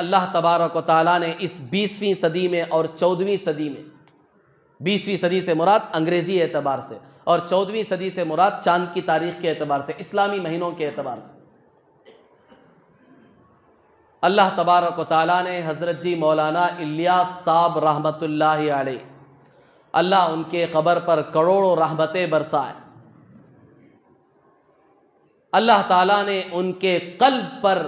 اللہ تبارک و تعالیٰ نے اس 20ویں صدی میں اور 14ویں صدی میں، 20ویں صدی سے مراد انگریزی اعتبار سے اور 14ویں صدی سے مراد چاند کی تاریخ کے اعتبار سے، اسلامی مہینوں کے اعتبار سے، اللہ تبارک و تعالیٰ نے حضرت جی مولانا الیاس صاحب رحمۃ اللہ علیہ، اللہ ان کے قبر پر کروڑوں رحمتیں برسائے، اللہ تعالیٰ نے ان کے قلب پر،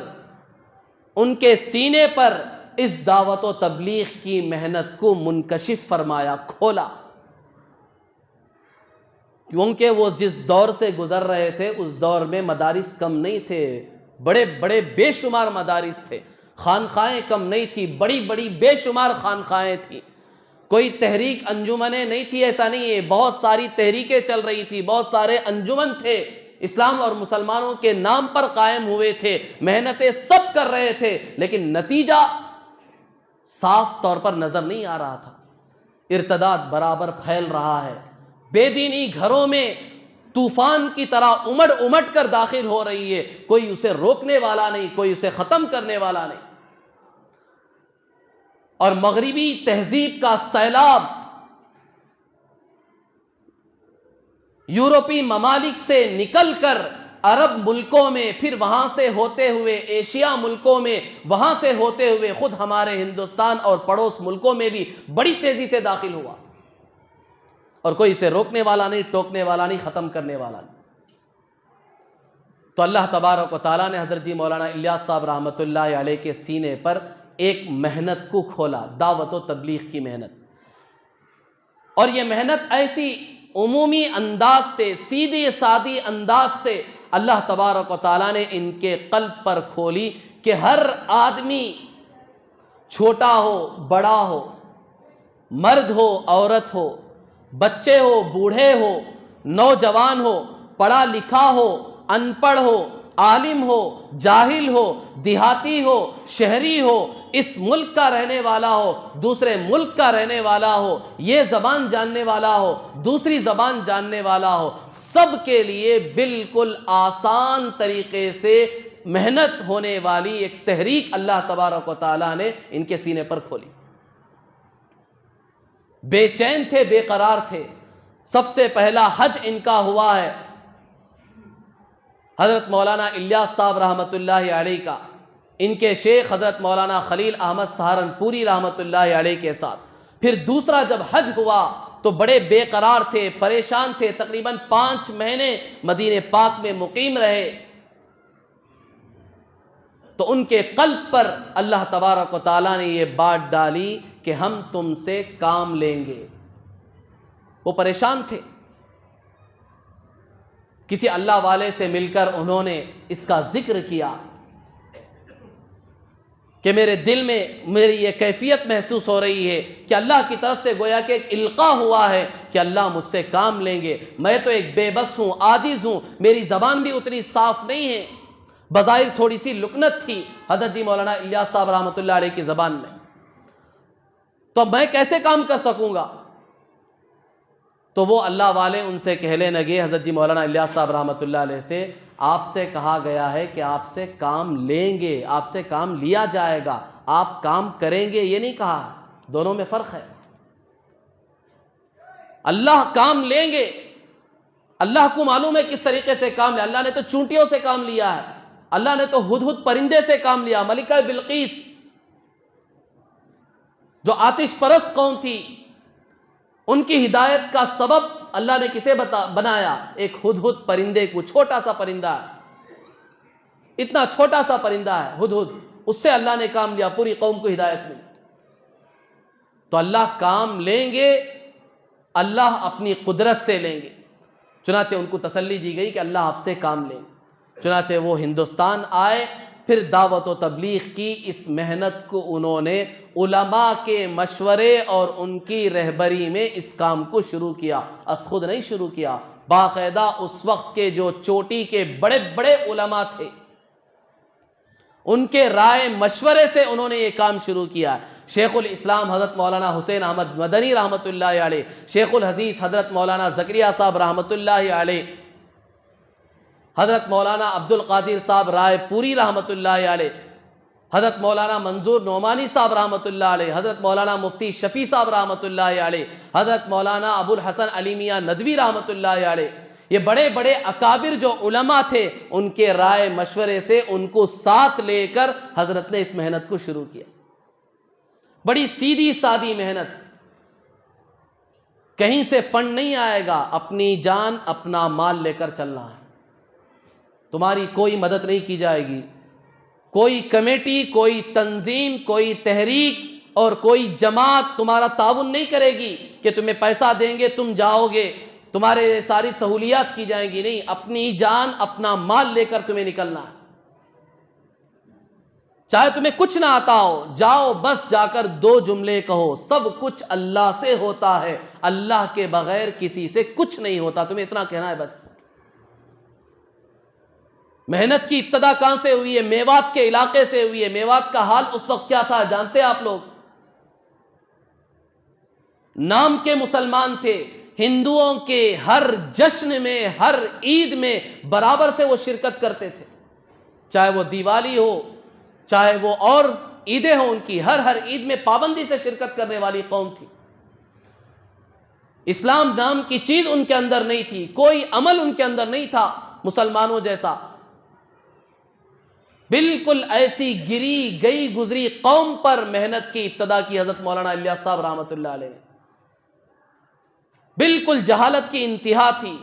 ان کے سینے پر اس دعوت و تبلیغ کی محنت کو منکشف فرمایا، کھولا، کیونکہ وہ جس دور سے گزر رہے تھے اس دور میں مدارس کم نہیں تھے، بڑے بڑے بے شمار مدارس تھے، خانخواہیں کم نہیں تھی، بڑی بڑی بے شمار خانخواہیں تھیں، کوئی تحریک انجمنیں نہیں تھی، ایسا نہیں ہے، بہت ساری تحریکیں چل رہی تھی، بہت سارے انجمن تھے، اسلام اور مسلمانوں کے نام پر قائم ہوئے تھے، محنتیں سب کر رہے تھے، لیکن نتیجہ صاف طور پر نظر نہیں آ رہا تھا، ارتداد برابر پھیل رہا ہے، بے دینی گھروں میں طوفان کی طرح امٹ کر داخل ہو رہی ہے، کوئی اسے روکنے والا نہیں، کوئی اسے ختم کرنے والا نہیں، اور مغربی تہذیب کا سیلاب یورپی ممالک سے نکل کر عرب ملکوں میں، پھر وہاں سے ہوتے ہوئے ایشیا ملکوں میں، وہاں سے ہوتے ہوئے خود ہمارے ہندوستان اور پڑوس ملکوں میں بھی بڑی تیزی سے داخل ہوا، اور کوئی اسے روکنے والا نہیں، ٹوکنے والا نہیں، ختم کرنے والا نہیں۔ تو اللہ تبارک و تعالیٰ نے حضرت جی مولانا الیاس صاحب رحمۃ اللہ علیہ کے سینے پر ایک محنت کو کھولا، دعوت و تبلیغ کی محنت، اور یہ محنت ایسی عمومی انداز سے، سیدھی سادی انداز سے اللہ تبارک و تعالیٰ نے ان کے قلب پر کھولی کہ ہر آدمی، چھوٹا ہو بڑا ہو، مرد ہو عورت ہو، بچے ہو بوڑھے ہو، نوجوان ہو، پڑھا لکھا ہو ان پڑھ ہو، عالم ہو جاہل ہو، دیہاتی ہو شہری ہو، اس ملک کا رہنے والا ہو دوسرے ملک کا رہنے والا ہو، یہ زبان جاننے والا ہو دوسری زبان جاننے والا ہو، سب کے لیے بالکل آسان طریقے سے محنت ہونے والی ایک تحریک اللہ تبارک و تعالیٰ نے ان کے سینے پر کھولی۔ بے چین تھے، بے قرار تھے، سب سے پہلا حج ان کا ہوا ہے حضرت مولانا الیاس صاحب رحمۃ اللہ علیہ کا، ان کے شیخ حضرت مولانا خلیل احمد سہارنپوری رحمۃ اللہ علیہ کے ساتھ۔ پھر دوسرا جب حج ہوا تو بڑے بے قرار تھے، پریشان تھے، تقریباً 5 مہینے مدینہ پاک میں مقیم رہے، تو ان کے قلب پر اللہ تبارک و تعالیٰ نے یہ بات ڈالی کہ ہم تم سے کام لیں گے۔ وہ پریشان تھے، کسی اللہ والے سے مل کر انہوں نے اس کا ذکر کیا کہ میرے دل میں میری یہ کیفیت محسوس ہو رہی ہے کہ اللہ کی طرف سے گویا کہ ایک القاء ہوا ہے کہ اللہ مجھ سے کام لیں گے، میں تو ایک بے بس ہوں، عاجز ہوں، میری زبان بھی اتنی صاف نہیں ہے، بظاہر تھوڑی سی لکنت تھی حضرت جی مولانا الیاس صاحب رحمۃ اللہ علیہ کی زبان میں، تو میں کیسے کام کر سکوں گا؟ تو وہ اللہ والے ان سے کہنے لگے حضرت جی مولانا الیاس صاحب رحمۃ اللہ علیہ سے، آپ سے کہا گیا ہے کہ آپ سے کام لیں گے، آپ سے کام لیا جائے گا، آپ کام کریں گے یہ نہیں کہا، دونوں میں فرق ہے۔ اللہ کام لیں گے، اللہ کو معلوم ہے کس طریقے سے کام لیا، اللہ نے تو چونٹیوں سے کام لیا ہے، اللہ نے تو ہدہد پرندے سے کام لیا، ملکہ بلقیس جو آتش پرست قوم تھی ان کی ہدایت کا سبب اللہ نے کسے بنایا؟ ایک ہدہد پرندے کو، چھوٹا سا پرندہ ہے، اتنا چھوٹا سا پرندہ ہے ہدہد، اس سے اللہ نے کام لیا، پوری قوم کو ہدایت ملی۔ تو اللہ کام لیں گے، اللہ اپنی قدرت سے لیں گے، چنانچہ ان کو تسلی دی گئی کہ اللہ آپ سے کام لیں گے، چنانچہ وہ ہندوستان آئے، پھر دعوت و تبلیغ کی اس محنت کو انہوں نے علماء کے مشورے اور ان کی رہبری میں اس کام کو شروع کیا، از خود نہیں شروع کیا، باقاعدہ اس وقت کے جو چوٹی کے بڑے بڑے علماء تھے ان کے رائے مشورے سے انہوں نے یہ کام شروع کیا۔ شیخ الاسلام حضرت مولانا حسین احمد مدنی رحمۃ اللہ علیہ، شیخ الحدیث حضرت مولانا زکریا صاحب رحمۃ اللہ علیہ، حضرت مولانا عبد القادر صاحب رائے پوری رحمۃ اللہ علیہ، حضرت مولانا منظور نعمانی صاحب رحمۃ اللہ علیہ، حضرت مولانا مفتی شفیع صاحب رحمۃ اللہ علیہ، حضرت مولانا ابو الحسن علی میاں ندوی رحمۃ اللہ علیہ، یہ بڑے بڑے اکابر جو علماء تھے، ان کے رائے مشورے سے ان کو ساتھ لے کر حضرت نے اس محنت کو شروع کیا۔ بڑی سیدھی سادی محنت، کہیں سے فنڈ نہیں آئے گا، اپنی جان اپنا مال لے کر چلنا ہے۔ تمہاری کوئی مدد نہیں کی جائے گی، کوئی کمیٹی، کوئی تنظیم، کوئی تحریک اور کوئی جماعت تمہارا تعاون نہیں کرے گی کہ تمہیں پیسہ دیں گے، تم جاؤ گے، تمہارے ساری سہولیات کی جائیں گی۔ نہیں، اپنی جان اپنا مال لے کر تمہیں نکلنا ہے۔ چاہے تمہیں کچھ نہ آتا ہو، جاؤ، بس جا کر 2 جملے کہو، سب کچھ اللہ سے ہوتا ہے، اللہ کے بغیر کسی سے کچھ نہیں ہوتا، تمہیں اتنا کہنا ہے بس۔ محنت کی ابتدا کہاں سے ہوئی ہے؟ میوات کے علاقے سے ہوئی ہے۔ میوات کا حال اس وقت کیا تھا جانتے ہیں آپ لوگ؟ نام کے مسلمان تھے، ہندوؤں کے ہر جشن میں، ہر عید میں برابر سے وہ شرکت کرتے تھے، چاہے وہ دیوالی ہو، چاہے وہ اور عیدیں ہوں، ان کی ہر عید میں پابندی سے شرکت کرنے والی قوم تھی۔ اسلام نام کی چیز ان کے اندر نہیں تھی، کوئی عمل ان کے اندر نہیں تھا مسلمانوں جیسا۔ بالکل ایسی گری گئی گزری قوم پر محنت کی ابتدا کی حضرت مولانا الیاس صاحب رحمۃ اللہ علیہ۔ بالکل جہالت کی انتہا تھی۔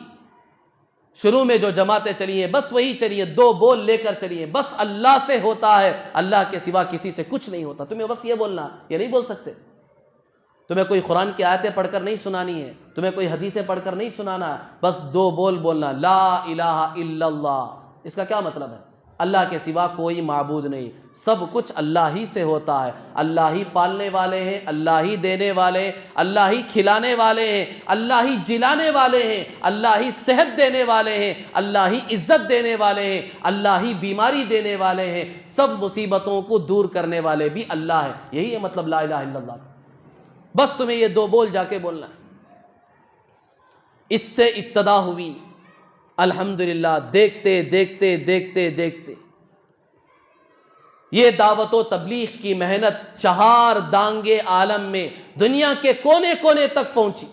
شروع میں جو جماعتیں چلی ہیں بس وہی چلیے، 2 بول لے کر چلیے، بس اللہ سے ہوتا ہے، اللہ کے سوا کسی سے کچھ نہیں ہوتا۔ تمہیں بس یہ بولنا، یہ نہیں بول سکتے۔ تمہیں کوئی قرآن کی آیتیں پڑھ کر نہیں سنانی ہے، تمہیں کوئی حدیثیں پڑھ کر نہیں سنانا ہے، بس 2 بول بولنا، لا الہ الا اللہ۔ اس کا کیا مطلب ہے؟ اللہ کے سوا کوئی معبود نہیں، سب کچھ اللہ ہی سے ہوتا ہے، اللہ ہی پالنے والے ہیں، اللہ ہی دینے والے ہیں، اللہ ہی کھلانے والے ہیں، اللہ ہی جلانے والے ہیں، اللہ ہی صحت دینے والے ہیں، اللہ ہی عزت دینے والے ہیں، اللہ ہی بیماری دینے والے ہیں، سب مصیبتوں کو دور کرنے والے بھی اللہ ہے۔ یہی ہے مطلب لا الہ الا اللہ۔ بس تمہیں یہ 2 بول جا کے بولنا ہے۔ اس سے ابتدا ہوئی، الحمدللہ، دیکھتے دیکھتے دیکھتے دیکھتے یہ دعوت و تبلیغ کی محنت 4 دانگے عالم میں، دنیا کے کونے کونے تک پہنچی۔